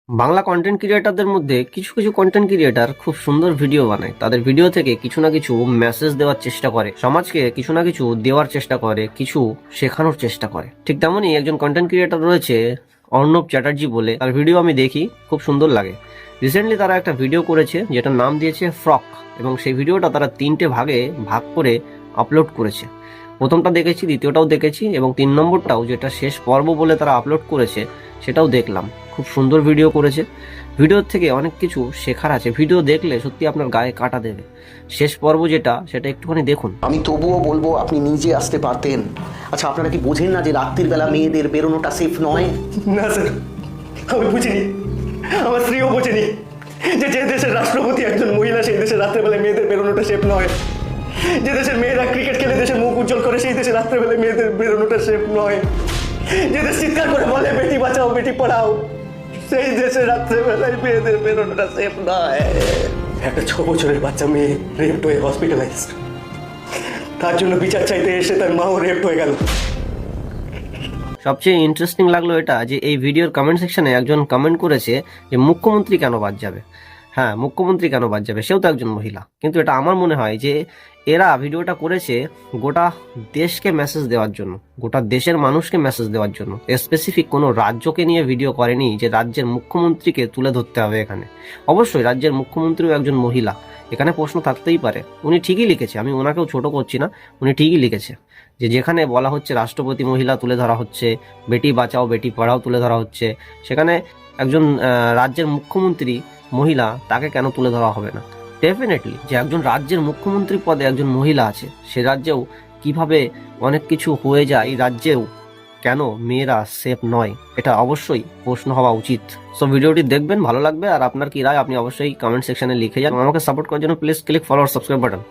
Bangla content ক্রিয়েটারদের মধ্যে কিছু কিছু কন্টেন্ট ক্রিয়েটার খুব সুন্দর ভিডিও বানায়। তাদের ভিডিও থেকে কিছু না কিছু মেসেজ দেওয়ার চেষ্টা করে, সমাজকে কিছু না কিছু দেওয়ার চেষ্টা করে, কিছু শেখানোর চেষ্টা করে। ঠিক তেমনই একজন কন্টেন্ট ক্রিয়েটার রয়েছে অর্ণব চ্যাটার্জি বলে, তার ভিডিও আমি দেখি, খুব সুন্দর লাগে। রিসেন্টলি তারা একটা ভিডিও করেছে যেটার নাম দিয়েছে ফ্রক, এবং সেই ভিডিওটা তারা 3টে ভাগে ভাগ করে আপলোড করেছে। প্রথমটা দেখেছি, দ্বিতীয়টাও দেখেছি, এবং 3 নম্বরটাও যেটা শেষ পর্ব বলে তারা আপলোড করেছে সেটাও দেখলাম। খুব সুন্দর ভিডিও করেছে। ভিডিওর থেকে অনেক কিছু শেখার আছে। ভিডিও দেখলে সত্যি আপনার গায়ে কাটা দেবে। শেষ পর্ব যেটা, সেটা একটুখানি দেখুন। আমি তবুও বলবো আপনি নিজে আসতে পারতেন। আচ্ছা, আপনারা কি বোঝেন না যে রাত্রির বেলা মেয়েদের বেরোনোটা সেফ নয়? না স্যার, আমি বুঝিনি, আমার স্ত্রীও বোঝেনি যে যে দেশের রাষ্ট্রপতি একজন মহিলা, সেই দেশের রাত্রেবেলায় মেয়েদের বেরোনোটা সেফ নয়। যে দেশের মেয়েরা ক্রিকেট খেলে দেশের মুখ উজ্জ্বল করে, সেই দেশের রাত্রেবেলায় মেয়েদের বেরোনোটা সেফ নয়। যে দেশ চিৎকার করে বলে বেটি বাঁচাও বেটি পড়াও, সেই দেশের রাত্রেবেলায় মেয়েদের বেরোনোটা সেফ নয়। একটা 6 বছরের বাচ্চা মেয়ে রেপ হয়ে হসপিটালাইজড, তার জন্য বিচার চাইতে এসে তার মাও রেপ হয়ে গেল। সবচেয়ে ইন্টারেস্টিং লাগলো এটা যে এই ভিডিওর কমেন্ট সেকশনে একজন কমেন্ট করেছে যে মুখ্যমন্ত্রী কেন বাদ যাবে। হ্যাঁ, মুখ্যমন্ত্রী কেন বাদ যাবে, সেও তো একজন মহিলা। কিন্তু এটা আমার মনে হয় যে এরা ভিডিওটা করেছে গোটা দেশকে মেসেজ দেওয়ার জন্য, গোটা দেশের মানুষকে মেসেজ দেওয়ার জন্য। স্পেসিফিক কোনো রাজ্যকে নিয়ে ভিডিও করেনি যে রাজ্যের মুখ্যমন্ত্রীকে তুলে ধরতে হবে এখানে। অবশ্যই রাজ্যের মুখ্যমন্ত্রীও একজন মহিলা, এখানে প্রশ্ন থাকতেই পারে। উনি ঠিকই লিখেছে, আমি ওনাকেও ছোট করছি না, উনি ঠিকই লিখেছে যে যেখানে বলা হচ্ছে রাষ্ট্রপতি মহিলা তুলে ধরা হচ্ছে, বেটি বাঁচাও বেটি পড়াও তুলে ধরা হচ্ছে, সেখানে একজন রাজ্যের মুখ্যমন্ত্রী মহিলা, তাকে কেন তুলে ধরা হবে না? ডেফিনেটলি যে একজন রাজ্যের মুখ্যমন্ত্রী পদে একজন মহিলা আছে, সে রাজ্যেও কিভাবে অনেক কিছু হয়ে যায়, এই রাজ্যেও কেন মেয়েরা সেফ নয়, এটা অবশ্যই প্রশ্ন হওয়া উচিত। সো ভিডিওটি দেখবেন, ভালো লাগবে। আর আপনার কি রায় আপনি অবশ্যই কমেন্ট সেকশনে লিখে যান। আমাকে সাপোর্ট করার জন্য প্লিজ ক্লিক ফলো আর সাবস্ক্রাইব বাটন।